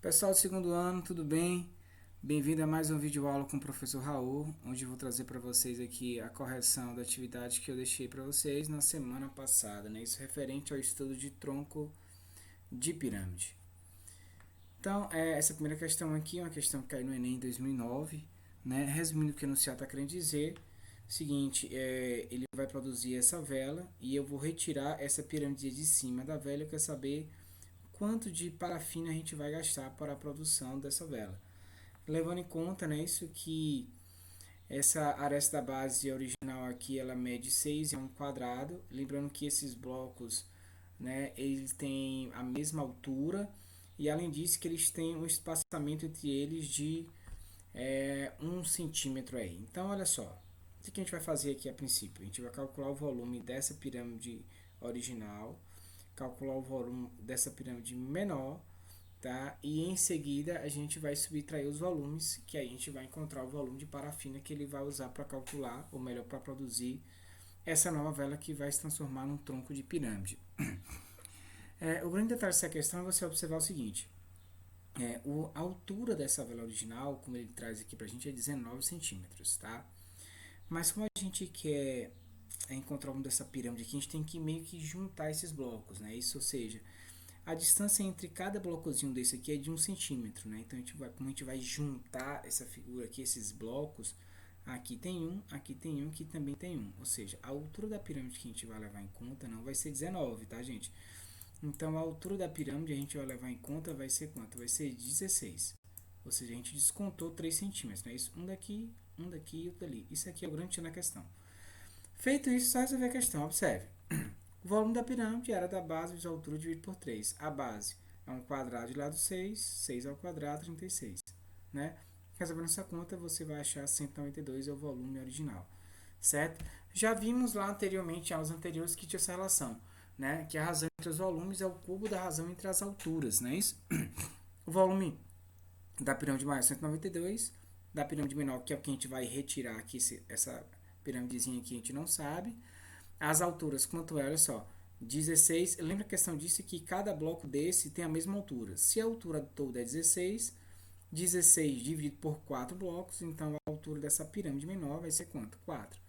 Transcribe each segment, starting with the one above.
Pessoal do segundo ano, tudo bem? Bem-vindo a mais um vídeo aula com o professor Raul, onde eu vou trazer para vocês aqui a correção da atividade que eu deixei para vocês na semana passada, né? Isso referente ao estudo de tronco de pirâmide. Então, essa primeira questão aqui é uma questão que caiu no Enem em 2009, né? Resumindo o que o enunciado está querendo dizer, seguinte, ele vai produzir essa vela e eu vou retirar essa pirâmide de cima da vela. Eu quero saber quanto de parafina a gente vai gastar para a produção dessa vela. Levando em conta, né, isso que essa aresta base original aqui, ela mede 6 em um quadrado. Lembrando que esses blocos, né, eles têm a mesma altura e além disso que eles têm um espaçamento entre eles de 1 centímetro aí. Então, olha só, o que a gente vai fazer aqui a princípio? A gente vai calcular o volume dessa pirâmide original, calcular o volume dessa pirâmide menor, tá? E em seguida a gente vai subtrair os volumes, que aí a gente vai encontrar o volume de parafina que ele vai usar para calcular, ou melhor, para produzir essa nova vela que vai se transformar num tronco de pirâmide. O grande detalhe dessa questão é você observar o seguinte: a altura dessa vela original, como ele traz aqui para a gente, é 19 centímetros, tá? Mas como a gente quer encontrar o volume dessa pirâmide aqui, a gente tem que meio que juntar esses blocos, né? Isso, ou seja, a distância entre cada blocozinho desse aqui é de 1 centímetro, né? Então, como a gente vai juntar essa figura aqui, esses blocos, aqui tem um, aqui tem um, aqui também tem um. Ou seja, a altura da pirâmide que a gente vai levar em conta não vai ser 19, tá, gente? Então, a altura da pirâmide a gente vai levar em conta vai ser quanto? Vai ser 16. Ou seja, a gente descontou 3 centímetros, né? Isso, um daqui e outro ali. Isso aqui é o grande X na questão. Feito isso, só resolver a questão. Observe. O volume da pirâmide era da base vezes a altura dividido por 3. A base é um quadrado de lado 6, 6 ao quadrado, 36. Né? Resolvendo essa conta, você vai achar 192 é o volume original. Certo? Já vimos lá anteriormente, aulas anteriores, que tinha essa relação. Né? Que a razão entre os volumes é o cubo da razão entre as alturas. Não é isso? O volume da pirâmide maior é 192. Da pirâmide menor, que é o que a gente vai retirar aqui, essa pirâmidezinha aqui a gente não sabe. As alturas, quanto é? Olha só. 16. Lembra a questão disso que cada bloco desse tem a mesma altura. Se a altura toda é 16, 16 dividido por 4 blocos, então a altura dessa pirâmide menor vai ser quanto? 4.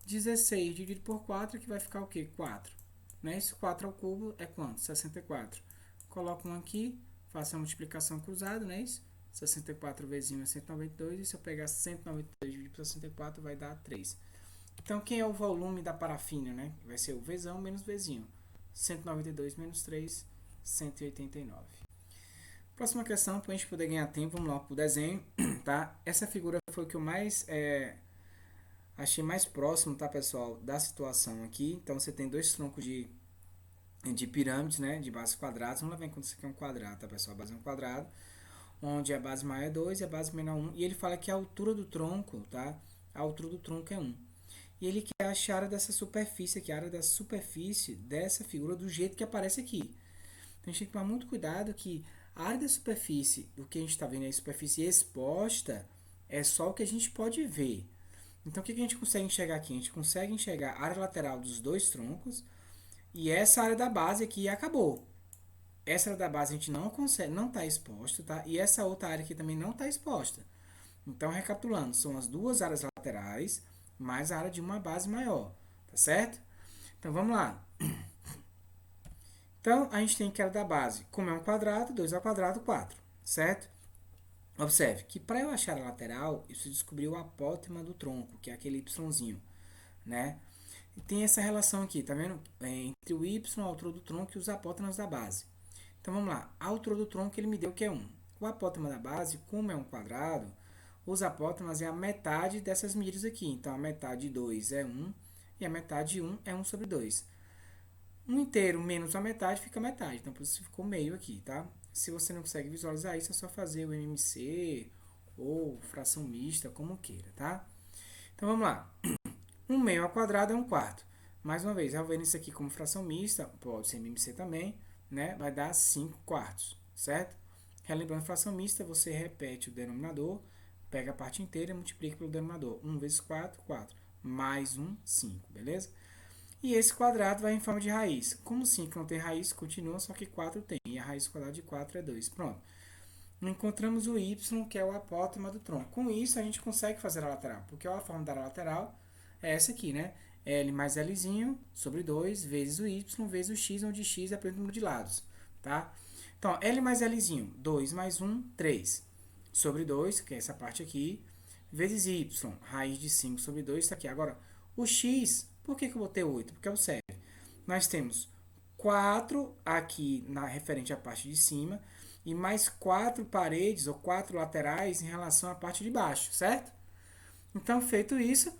16 dividido por 4, que vai ficar o quê? 4. Né? Esse 4 ao cubo é quanto? 64. Coloco um aqui, faço a multiplicação cruzada, não é isso? 64 vezes 1 é 192, e se eu pegar 192 dividido por 64 vai dar 3. Então, quem é o volume da parafina, né? Vai ser o Vzão menos Vzinho. 192 menos 3, 189. Próxima questão, para a gente poder ganhar tempo, vamos lá para o desenho, tá? Essa figura foi o que eu mais achei mais próximo, tá, pessoal, da situação aqui. Então, você tem dois troncos de pirâmides, né? De bases quadradas. Vamos lá ver quando isso aqui é um quadrado, tá, pessoal? A base é um quadrado, onde a base maior é 2 e a base menor é 1. E ele fala que a altura do tronco, tá? A altura do tronco é 1. E ele quer achar a área dessa superfície aqui, a área da superfície dessa figura do jeito que aparece aqui. Então a gente tem que tomar muito cuidado que a área da superfície, o que a gente está vendo é a superfície exposta, é só o que a gente pode ver. Então o que a gente consegue enxergar aqui? A gente consegue enxergar a área lateral dos dois troncos e essa área da base aqui acabou. Essa área da base a gente não consegue, não está exposta, tá? E essa outra área aqui também não está exposta. Então, recapitulando, são as duas áreas laterais mais a área de uma base maior, tá certo? Então, vamos lá. Então, a gente tem que a área da base, como é um quadrado, 2 ao quadrado, 4, certo? Observe que para eu achar a lateral, eu preciso descobrir o apótema do tronco, que é aquele yzinho, né? E tem essa relação aqui, tá vendo? Entre o y, a altura do tronco e os apótemas da base. Então, vamos lá. A altura do tronco ele me deu que é 1. O apótema da base, como é um quadrado, os apótemas é a metade dessas medidas aqui. Então, a metade de 2 é 1 e a metade de 1 é 1 sobre 2. 1 inteiro menos a metade fica metade. Então, por isso ficou meio aqui, tá? Se você não consegue visualizar isso, é só fazer o MMC ou fração mista, como queira, tá? Então, vamos lá. 1 meio ao quadrado é 1 quarto. Mais uma vez, já vendo isso aqui como fração mista, pode ser MMC também, né? Vai dar 5 quartos, certo? Relembrando fração mista, você repete o denominador, pega a parte inteira e multiplica pelo denominador. 1 vezes 4, 4. Mais 1, 5, beleza? E esse quadrado vai em forma de raiz. Como 5 não tem raiz, continua, só que 4 tem. E a raiz quadrada de 4 é 2. Pronto. encontramos o y, que é o apótema do tronco. Com isso, a gente consegue fazer a lateral, porque a forma da lateral é essa aqui, né? L mais Lzinho sobre 2 vezes o y vezes o x, onde x é o número de lados, tá? Então, L mais Lzinho, 2 mais 1, 3, sobre 2, que é essa parte aqui, vezes y, raiz de 5 sobre 2, está aqui. Agora, o x, por que eu botei 8? Porque observe, nós temos 4 aqui referente à parte de cima, e mais 4 paredes ou 4 laterais em relação à parte de baixo, certo? Então, feito isso,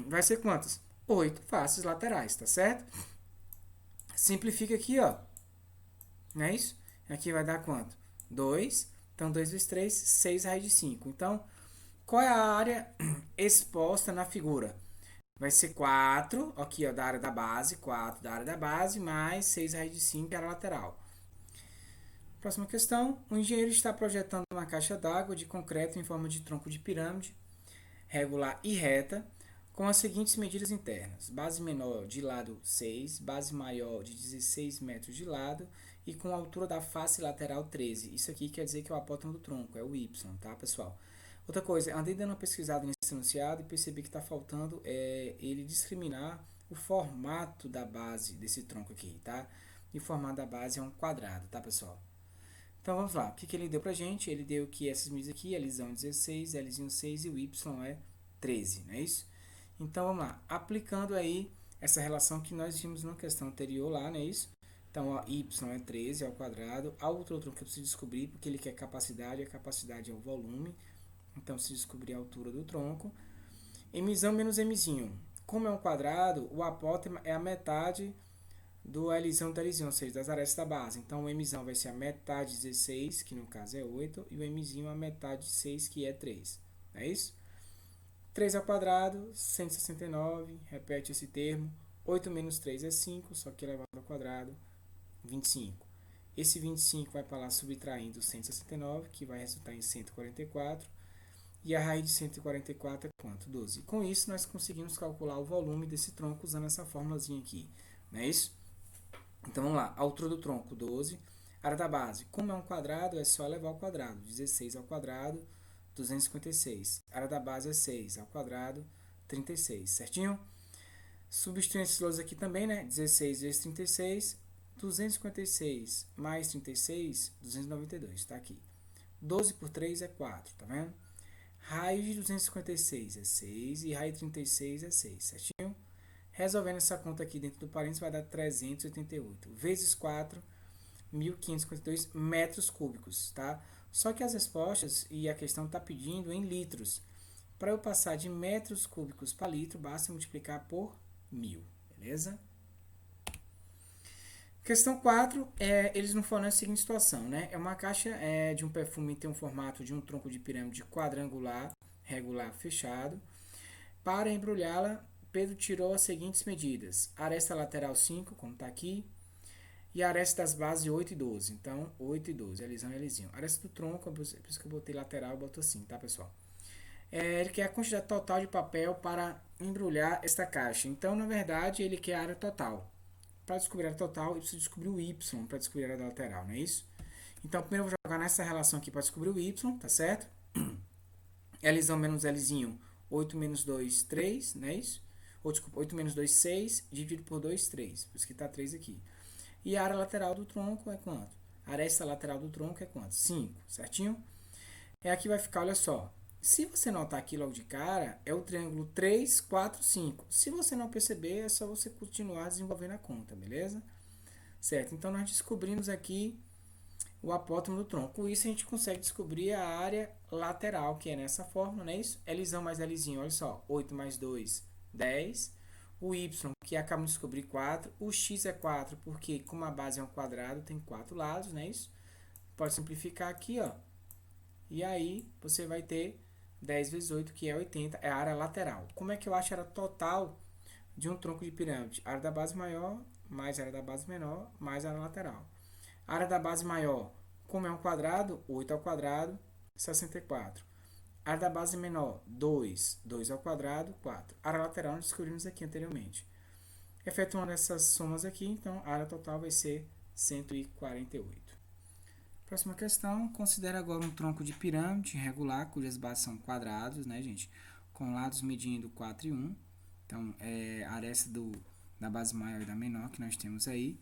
vai ser quantas? 8 faces laterais, tá certo? Simplifica aqui, ó. Não é isso? Aqui vai dar quanto? 2. Então, 2 vezes 3, 6 raiz de 5. Então, qual é a área exposta na figura? Vai ser 4, aqui ó, da área da base, 4 da área da base, mais 6 raiz de 5, que é a lateral. Próxima questão. O engenheiro está projetando uma caixa d'água de concreto em forma de tronco de pirâmide, regular e reta, com as seguintes medidas internas. Base menor de lado 6, base maior de 16 metros de lado e com a altura da face lateral 13. Isso aqui quer dizer que é o apótema do tronco, é o Y, tá, pessoal? Outra coisa, andei dando uma pesquisada nesse enunciado e percebi que está faltando ele discriminar o formato da base desse tronco aqui, tá? E o formato da base é um quadrado, tá, pessoal? Então vamos lá, o que ele deu pra gente? Ele deu que essas medidas aqui, Lzão é 16, Lzinho 6 e o Y é 13, não é isso? Então vamos lá, aplicando aí essa relação que nós vimos na questão anterior lá, não é isso? Então, ó, y é 13 ao quadrado, a outro tronco que eu preciso descobrir, porque ele quer capacidade, a capacidade é o volume, então eu preciso descobrir a altura do tronco. Mzão menos Mzinho, como é um quadrado, o apótema é a metade do Lzão do Lzinho, ou seja, das arestas da base. Então, o Mzão vai ser a metade de 16, que no caso é 8, e o Mzinho a metade de 6, que é 3. É isso? 3 ao quadrado, 169, repete esse termo. 8 menos 3 é 5, só que elevado ao quadrado, 25. Esse 25 vai para lá subtraindo 169, que vai resultar em 144. E a raiz de 144 é quanto? 12. Com isso, nós conseguimos calcular o volume desse tronco usando essa formulazinha aqui. Não é isso? Então, vamos lá. A altura do tronco, 12. Área da base. Como é um quadrado, é só elevar ao quadrado. 16 ao quadrado, 256. A área da base é 6 ao quadrado, 36. Certinho? Substituindo esses valores aqui também, né? 16 vezes 36, 256 mais 36, 292. Tá aqui. 12 por 3 é 4, tá vendo? Raiz de 256 é 6 e raiz de 36 é 6, certinho? Resolvendo essa conta aqui dentro do parênteses vai dar 388 vezes 4, 1.552 metros cúbicos, tá? Só que as respostas e a questão está pedindo em litros. Para eu passar de metros cúbicos para litro, basta multiplicar por 1.000, beleza? Questão 4, eles não fornecem a seguinte situação, né? É uma caixa de um perfume que tem um formato de um tronco de pirâmide quadrangular, regular, fechado. Para embrulhá-la, Pedro tirou as seguintes medidas. Aresta lateral 5, como está aqui, e a aresta das bases 8 e 12. Então, 8 e 12, Lzão e Lzinho. Aresta do tronco, por isso que eu botei lateral, eu boto assim, tá, pessoal? Ele quer a quantidade total de papel para embrulhar esta caixa. Então, na verdade, ele quer a área total. Para descobrir a área total, eu preciso descobrir o y para descobrir a área lateral, não é isso? Então, primeiro eu vou jogar nessa relação aqui para descobrir o y, tá certo? Lzão menos Lzinho, 8 menos 2, 3, não é isso? Ou, desculpa, 8 menos 2, 6, dividido por 2, 3. Por isso que está 3 aqui. E a área lateral do tronco é quanto? A aresta lateral do tronco é quanto? 5, certinho? Aqui vai ficar, olha só. Se você notar aqui logo de cara, é o triângulo 3, 4, 5. Se você não perceber, é só você continuar desenvolvendo a conta, beleza? Certo, então nós descobrimos aqui o apótemo do tronco. Com isso a gente consegue descobrir a área lateral, que é nessa forma, não é isso? Lzão mais Lzinho, olha só. 8 mais 2, 10. O y, que acabamos de descobrir, 4. O x é 4, porque como a base é um quadrado, tem 4 lados, não é isso? Pode simplificar aqui, ó. E aí você vai ter 10 vezes 8, que é 80, é a área lateral. Como é que eu acho a área total de um tronco de pirâmide? A área da base maior, mais a área da base menor, mais a área lateral. A área da base maior, como é um quadrado, 8 ao quadrado, 64. A área da base menor, 2. 2 ao quadrado, 4. A área lateral nós descobrimos aqui anteriormente. Efetuando essas somas aqui, então a área total vai ser 148. Próxima questão, considere agora um tronco de pirâmide regular, cujas bases são quadrados, né, gente? Com lados medindo 4 e 1. Então, a aresta da base maior e da menor que nós temos aí.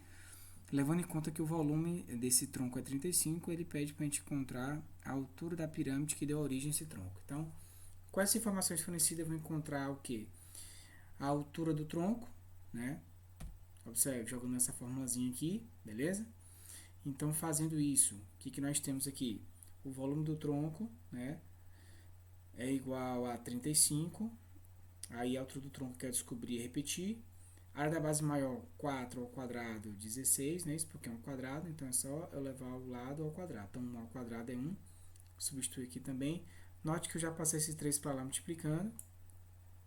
Levando em conta que o volume desse tronco é 35, ele pede para a gente encontrar a altura da pirâmide que deu origem a esse tronco. Então, com essas informações fornecidas, eu vou encontrar o quê? A altura do tronco, né? Observe, jogando essa formulazinha aqui, beleza? Então, fazendo isso, o que nós temos aqui? O volume do tronco, né, é igual a 35. Aí a altura do tronco quer descobrir e repetir. A área da base maior, 4 ao quadrado, 16, né? Isso porque é um quadrado, então é só eu levar o lado ao quadrado. Então, 1 ao quadrado é 1. Substituir aqui também. Note que eu já passei esses 3 para lá multiplicando.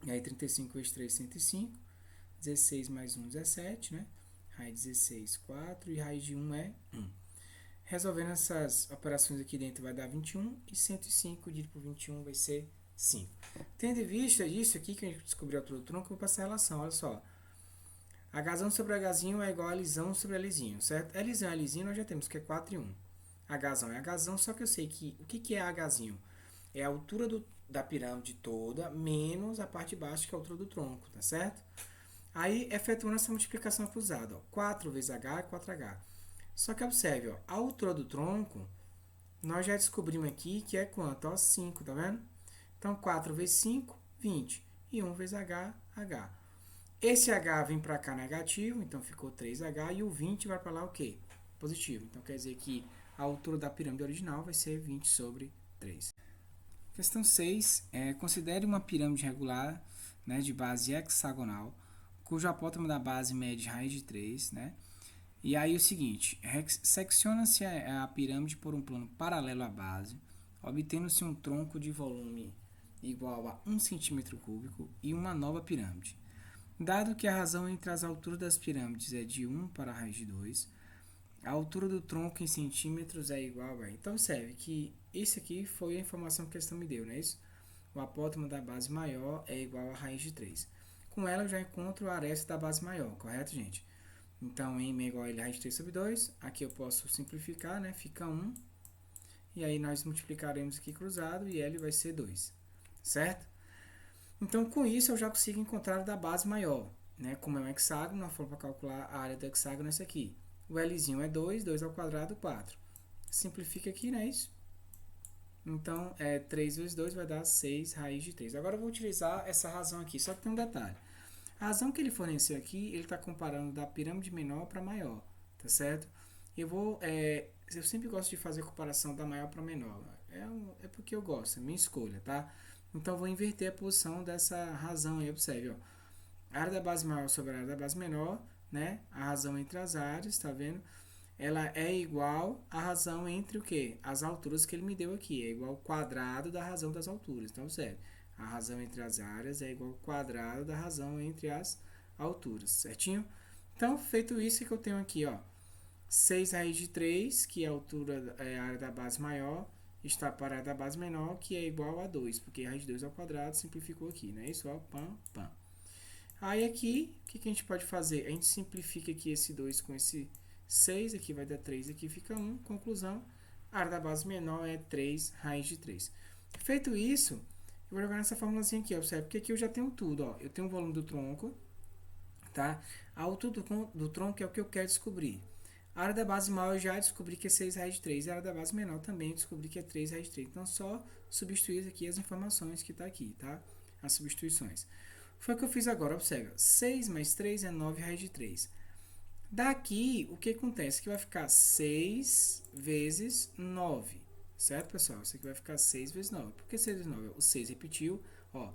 E aí, 35 vezes 3, 105. 16 mais 1, 17, né? Raiz de 16, 4. E raiz de 1 é 1. Resolvendo essas operações aqui dentro vai dar 21. E 105 dividido por 21 vai ser 5. Tendo em vista isso aqui, que a gente descobriu a altura do tronco, eu vou passar a relação. Olha só. Hzão sobre Hzinho é igual a Lzão sobre Lzinho, certo? Lzão e Lzinho nós já temos, que é 4 e 1. Hzão é Hzão, só que eu sei que o que é Hzinho? É a altura da pirâmide toda, menos a parte de baixo, que é a altura do tronco, tá certo? Aí, efetuando essa multiplicação cruzada, ó, 4 vezes H é 4H. Só que observe, ó, a altura do tronco, nós já descobrimos aqui que é quanto? Ó, 5, tá vendo? Então, 4 vezes 5, 20. E 1 vezes H, H. Esse H vem para cá negativo, então ficou 3H. E o 20 vai para lá o quê? Positivo. Então, quer dizer que a altura da pirâmide original vai ser 20 sobre 3. Questão 6. Considere uma pirâmide regular, né, de base hexagonal, cujo apótamo da base mede raiz de 3, né? E aí o seguinte, secciona-se a pirâmide por um plano paralelo à base, obtendo-se um tronco de volume igual a 1 cm³ e uma nova pirâmide. Dado que a razão entre as alturas das pirâmides é de 1 para a raiz de 2, a altura do tronco em centímetros é igual a... Então, observe que isso aqui foi a informação que a questão me deu, não é isso? O apótamo da base maior é igual a raiz de 3. Com ela, eu já encontro a aresta da base maior, correto, gente? Então, m é igual a L raiz de 3 sobre 2. Aqui eu posso simplificar, né? Fica 1. E aí, nós multiplicaremos aqui cruzado e L vai ser 2. Certo? Então, com isso, eu já consigo encontrar da base maior, né? Como é um hexágono, a forma para calcular a área do hexágono é essa aqui. O Lzinho é 2, 2 ao quadrado, 4. Simplifica aqui, não é isso? Então, 3 vezes 2 vai dar 6 raiz de 3. Agora, eu vou utilizar essa razão aqui, só que tem um detalhe. A razão que ele forneceu aqui, ele está comparando da pirâmide menor para maior, tá certo? Eu sempre gosto de fazer a comparação da maior para menor. É porque eu gosto, é minha escolha, tá? Então, eu vou inverter a posição dessa razão aí, observe, ó. A área da base maior sobre a área da base menor, né? A razão entre as áreas, tá vendo? Ela é igual à razão entre o quê? As alturas que ele me deu aqui. É igual ao quadrado da razão das alturas. Então, observe. A razão entre as áreas é igual ao quadrado da razão entre as alturas, certinho? Então, feito isso, que eu tenho aqui, ó, 6 raiz de 3, que é a altura, a área da base maior, está para a área da base menor, que é igual a 2, porque raiz de 2 ao quadrado simplificou aqui, né? Isso, ó, pam, pam. Aí aqui, o que a gente pode fazer? A gente simplifica aqui esse 2 com esse 6, aqui vai dar 3, aqui fica 1. Conclusão, a área da base menor é 3 raiz de 3. Feito isso, eu vou jogar nessa formulazinha aqui, observe, porque aqui eu já tenho tudo, ó. Eu tenho o volume do tronco, tá? A altura do tronco é o que eu quero descobrir. A área da base maior eu já descobri que é 6 raiz de 3. A área da base menor também descobri que é 3 raiz de 3. Então, só substituir aqui as informações que está aqui, tá? As substituições. Foi o que eu fiz agora, observa. 6 mais 3 é 9 raiz de 3. Daqui, o que acontece? Que vai ficar 6 vezes 9. Certo, pessoal? Isso aqui vai ficar 6 vezes 9. Por que 6 vezes 9? O 6 repetiu. Ó,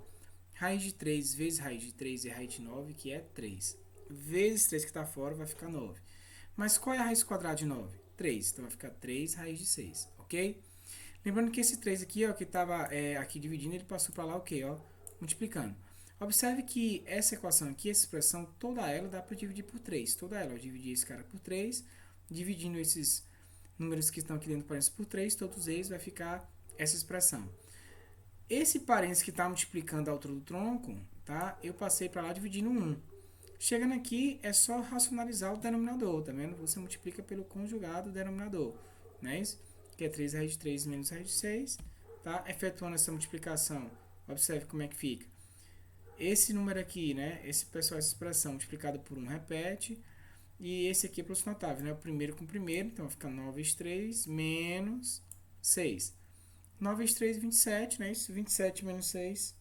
raiz de 3 vezes raiz de 3 é raiz de 9, que é 3. Vezes 3 que está fora, vai ficar 9. Mas qual é a raiz quadrada de 9? 3. Então, vai ficar 3 raiz de 6. Ok? Lembrando que esse 3 aqui, ó, que estava aqui dividindo, ele passou para lá o quê? Ó, multiplicando. Observe que essa equação aqui, essa expressão, toda ela dá para dividir por 3. Toda ela, eu dividi esse cara por 3, dividindo esses números que estão aqui dentro do parênteses por 3, todos eles vai ficar essa expressão. Esse parênteses que está multiplicando a altura do tronco, tá? Eu passei para lá dividindo 1. Chegando aqui, é só racionalizar o denominador, tá vendo? Você multiplica pelo conjugado do denominador, não é isso? que é 3 raiz de 3 menos raiz de 6, tá? Efetuando essa multiplicação, observe como é que fica. Esse número aqui, né, essa expressão multiplicada por 1 repete, e esse aqui é plus notável, né, o primeiro com o primeiro, então fica 9 vezes 3 menos 6. 9 vezes 3, 27, né, isso, 27 menos 6,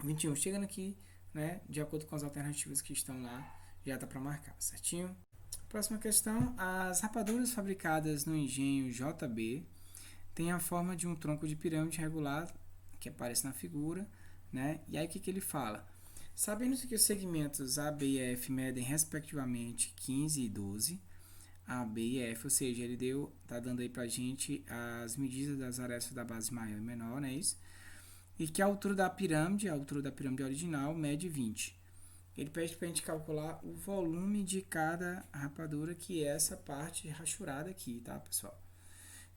21. Chegando aqui, né, de acordo com as alternativas que estão lá, já dá para marcar, certinho? Próxima questão, as rapaduras fabricadas no engenho JB têm a forma de um tronco de pirâmide regular, que aparece na figura, né? E aí o que ele fala? Sabendo que os segmentos A, B e F medem respectivamente 15 e 12, A, B e F, ou seja, ele tá dando aí pra gente as medidas das arestas da base maior e menor, não é isso? E que a altura da pirâmide original, mede 20. Ele pede para a gente calcular o volume de cada rapadura, que é essa parte rachurada aqui, tá, pessoal?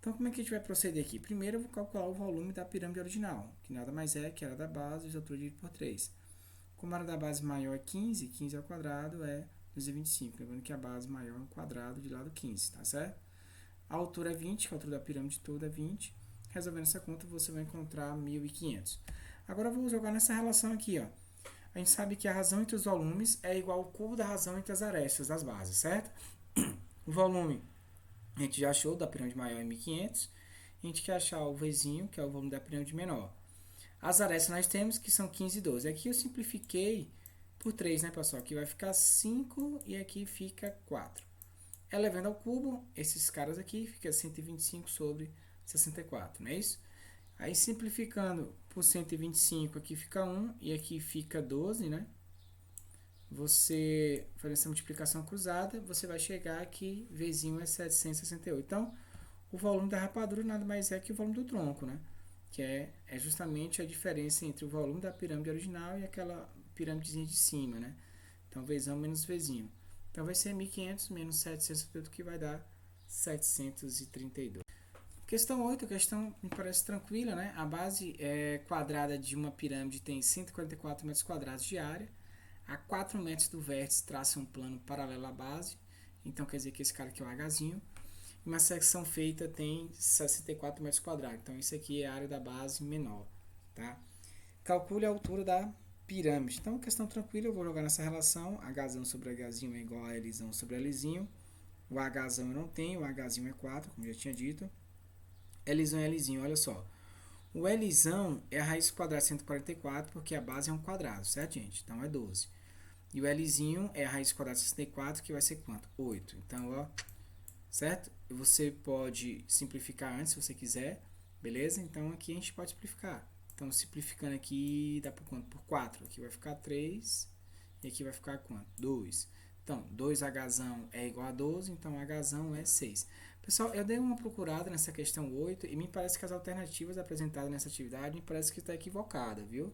Então, como é que a gente vai proceder aqui? Primeiro, eu vou calcular o volume da pirâmide original, que nada mais é que a área da base vezes a altura dividido por 3. Como a área da base maior é 15, 15 ao quadrado é 225. Lembrando que a base maior é um quadrado de lado 15, tá certo? A altura é 20, que a altura da pirâmide toda é 20. Resolvendo essa conta, você vai encontrar 1.500. Agora, eu vou jogar nessa relação aqui, ó. A gente sabe que a razão entre os volumes é igual ao cubo da razão entre as arestas das bases, certo? O volume a gente já achou da pirâmide maior em 1.500. A gente quer achar o Vzinho, que é o volume da pirâmide menor. As arestas nós temos que são 15 e 12. Aqui eu simplifiquei por 3, né, pessoal? Aqui vai ficar 5 e aqui fica 4. Elevando ao cubo, esses caras aqui fica 125 sobre 64, não é isso? Aí simplificando por 125, aqui fica 1 e aqui fica 12, né? Você faz essa multiplicação cruzada, você vai chegar aqui, Vzinho é 768. Então, o volume da rapadura nada mais é que o volume do tronco, né? Que é justamente a diferença entre o volume da pirâmide original e aquela pirâmidezinha de cima, né? Então, Vzão menos Vzinho. Então, vai ser 1.500 menos 768, que vai dar 732. Questão 8, a questão me parece tranquila, né? A base quadrada de uma pirâmide tem 144 metros quadrados de área. A 4 metros do vértice traça um plano paralelo à base. Então, quer dizer que esse cara aqui é o Hzinho. E uma secção feita tem 64 metros quadrados. Então, isso aqui é a área da base menor, tá? Calcule a altura da pirâmide. Então, questão tranquila, eu vou jogar nessa relação. Hzão sobre Hzinho é igual a Lzão sobre Lzinho. O Hzão eu não tenho, o Hzinho é 4, como já tinha dito. Lzão é Lzinho, olha só. O Lzão é a raiz quadrada de 144, porque a base é um quadrado, certo, gente? Então, é 12. E o Lzinho é a raiz quadrada de 64, que vai ser quanto? 8. Então, ó, certo? Você pode simplificar antes, se você quiser, beleza? Então, aqui a gente pode simplificar. Então, simplificando aqui, dá por quanto? Por 4. Aqui vai ficar 3, e aqui vai ficar quanto? 2. Então, 2Hzão é igual a 12, então Hzão é 6. Pessoal, eu dei uma procurada nessa questão 8 e me parece que as alternativas apresentadas nessa atividade me parece que está equivocada, viu?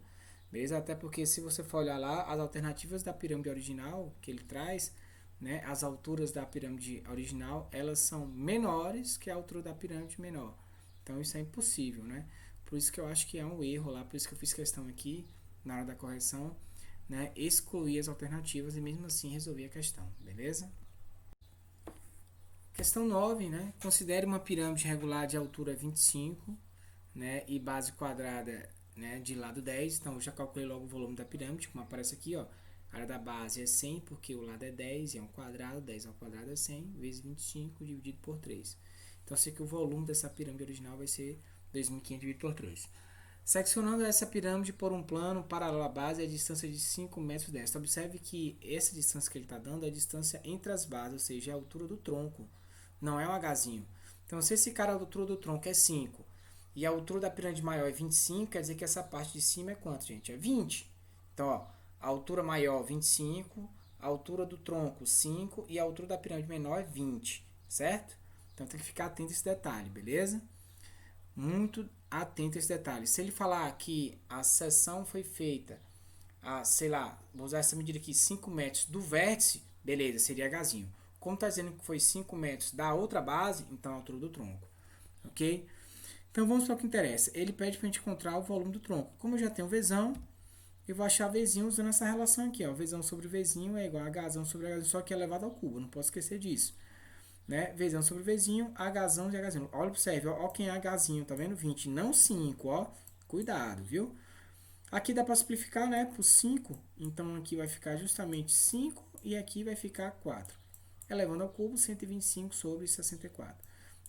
Beleza? Até porque se você for olhar lá, as alternativas da pirâmide original que ele traz, né, as alturas da pirâmide original, elas são menores que a altura da pirâmide menor. Então isso é impossível, né? Por isso que eu acho que é um erro lá, por isso que eu fiz questão aqui, na hora da correção, né, excluir as alternativas e mesmo assim resolver a questão, beleza? Questão 9, né? Considere uma pirâmide regular de altura 25, né, e base quadrada, né, de lado 10. Então, eu já calculei logo o volume da pirâmide, como aparece aqui, ó. A área da base é 100, porque o lado é 10 e é um quadrado. 10 ao quadrado é 100, vezes 25, dividido por 3. Então, eu sei que o volume dessa pirâmide original vai ser 2.500 dividido por 3. Seccionando essa pirâmide por um plano paralelo à base, a distância de 5 metros desta. Observe que essa distância que ele está dando é a distância entre as bases, ou seja, é a altura do tronco, não é o Hzinho. Então, se esse cara, a altura do tronco é 5 e a altura da pirâmide maior é 25, quer dizer que essa parte de cima é quanto, gente? É 20. Então, ó, a altura maior 25, a altura do tronco 5 e a altura da pirâmide menor é 20, certo? Então, tem que ficar atento a esse detalhe, beleza? Muito atento a esse detalhe. Se ele falar que a seção foi feita a, sei lá, vou usar essa medida aqui, 5 metros do vértice, beleza, seria Hzinho. Como está dizendo que foi 5 metros da outra base, então a altura do tronco, ok? Então vamos para o que interessa. Ele pede para a gente encontrar o volume do tronco. Como eu já tenho Vzão, eu vou achar Vzinho usando essa relação aqui, ó. Vzão sobre Vzinho é igual a Hzão sobre Hzinho, só que é elevado ao cubo, não posso esquecer disso. né? Vzão sobre Vzinho, Hzão de Hzinho. Olha, observe, ó quem é Hzinho, tá vendo? 20, não 5, ó. Cuidado, viu? Aqui dá para simplificar, né, por 5. Então, aqui vai ficar justamente 5 e aqui vai ficar 4. Elevando ao cubo, 125 sobre 64.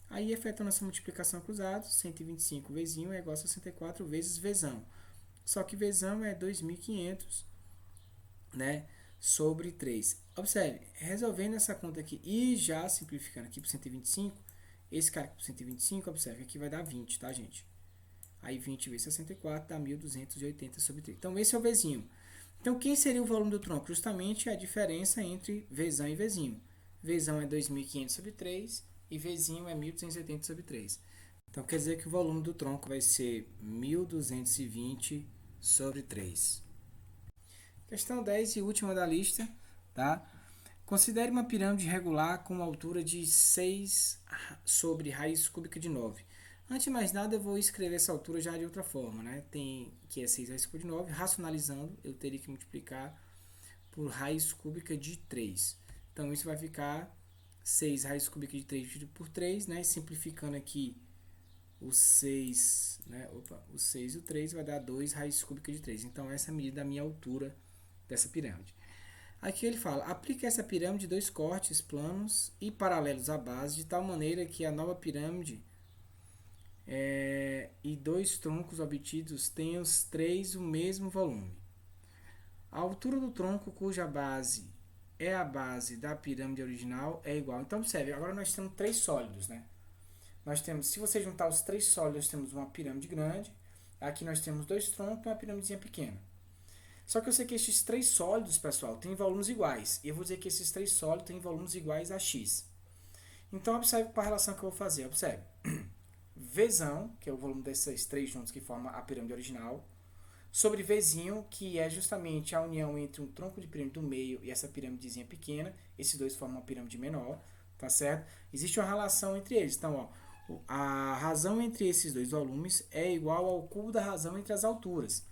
Aí, efetuando essa multiplicação cruzada, 125 Vzinho é igual a 64 vezes Vzão. Só que Vzão é 2.500, né, sobre 3. Observe, resolvendo essa conta aqui e já simplificando aqui por 125, esse cara aqui por 125, observe, aqui vai dar 20, tá, gente? Aí 20 vezes 64 dá 1.280 sobre 3. Então, esse é o Vzinho. Então, quem seria o volume do tronco? Justamente a diferença entre Vzão e Vzinho. Vzão é 2.500 sobre 3 e Vzinho é 1.280 sobre 3. Então, quer dizer que o volume do tronco vai ser 1.220 sobre 3. Questão 10 e última da lista, tá? Considere uma pirâmide regular com uma altura de 6 sobre raiz cúbica de 9. Antes de mais nada, eu vou escrever essa altura já de outra forma, né? Tem que é 6 raiz cúbica de 9. Racionalizando, eu teria que multiplicar por raiz cúbica de 3. Então, isso vai ficar 6 raiz cúbica de 3 dividido por 3, né? Simplificando aqui o 6, né? O 6 e o 3 vai dar 2 raiz cúbica de 3. Então, essa é a medida da minha altura dessa pirâmide. Aqui ele fala, aplique essa pirâmide 2 cortes planos e paralelos à base, de tal maneira que a nova pirâmide e 2 troncos obtidos tenham os 3 o mesmo volume. A altura do tronco cuja base é a base da pirâmide original é igual. Então, observe, agora nós temos 3 sólidos, né? Nós temos, se você juntar os 3 sólidos, temos uma pirâmide grande. Aqui nós temos 2 troncos e uma pirâmidezinha pequena. Só que eu sei que esses 3 sólidos, pessoal, têm volumes iguais. E eu vou dizer que esses 3 sólidos têm volumes iguais a x. Então, observe qual a relação que eu vou fazer. Observe. Vzão, que é o volume desses 3 juntos que forma a pirâmide original, sobre Vzinho, que é justamente a união entre um tronco de pirâmide do meio e essa pirâmidezinha pequena. Esses dois formam uma pirâmide menor, tá certo? Existe uma relação entre eles. Então, ó, a razão entre esses dois volumes é igual ao cubo da razão entre as alturas.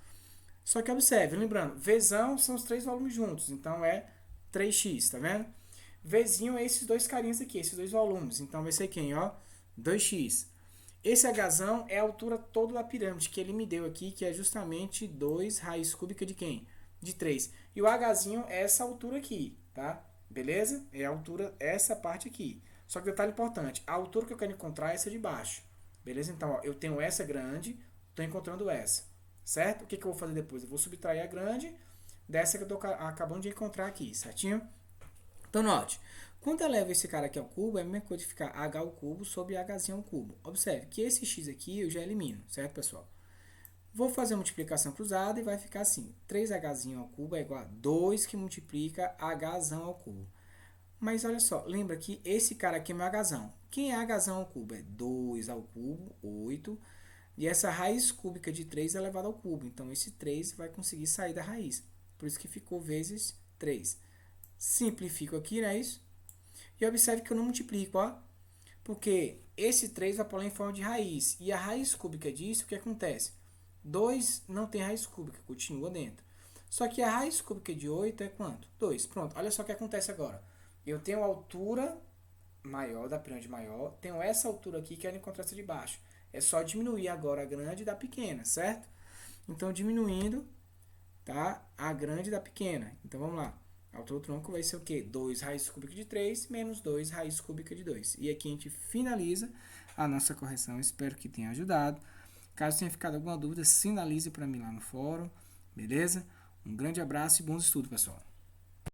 Só que observe, lembrando, Vzão são os 3 volumes juntos, então é 3x, tá vendo? Vzinho é esses dois carinhas aqui, esses dois volumes, então vai ser quem, ó? 2x. Esse Hzão é a altura toda da pirâmide que ele me deu aqui, que é justamente 2 raiz cúbica de quem? De 3. E o Hzinho é essa altura aqui, tá? Beleza? É a altura, essa parte aqui. Só que detalhe importante, a altura que eu quero encontrar é essa de baixo. Beleza? Então, ó, eu tenho essa grande, estou encontrando essa. Certo? O que eu vou fazer depois? Eu vou subtrair a grande dessa que eu estou acabando de encontrar aqui, certinho? Então, note. Quando eu levo esse cara aqui ao cubo, é a mesma coisa de ficar h ao cubo sobre hzinho ao cubo. Observe que esse x aqui eu já elimino, certo, pessoal? Vou fazer a multiplicação cruzada e vai ficar assim. 3hzinho ao cubo é igual a 2 que multiplica hzão ao cubo. Mas olha só, lembra que esse cara aqui é meu hzão. Quem é hzão ao cubo? É 2 ao cubo, 8. E essa raiz cúbica de 3 é elevada ao cubo. Então, esse 3 vai conseguir sair da raiz. Por isso que ficou vezes 3. Simplifico aqui, não é isso? E observe que eu não multiplico, ó. Porque esse 3 vai pular em forma de raiz. E a raiz cúbica disso, o que acontece? 2 não tem raiz cúbica, continua dentro. Só que a raiz cúbica de 8 é quanto? 2. Pronto, olha só o que acontece agora. Eu tenho a altura maior, da pirâmide maior. Tenho essa altura aqui, que quero encontrar essa de baixo. É só diminuir agora a grande da pequena, certo? Então, diminuindo, tá? A grande da pequena. Então, vamos lá. A altura do tronco vai ser o quê? 2 raiz cúbica de 3 menos 2 raiz cúbica de 2. E aqui a gente finaliza a nossa correção. Espero que tenha ajudado. Caso tenha ficado alguma dúvida, sinalize para mim lá no fórum. Beleza? Um grande abraço e bons estudos, pessoal.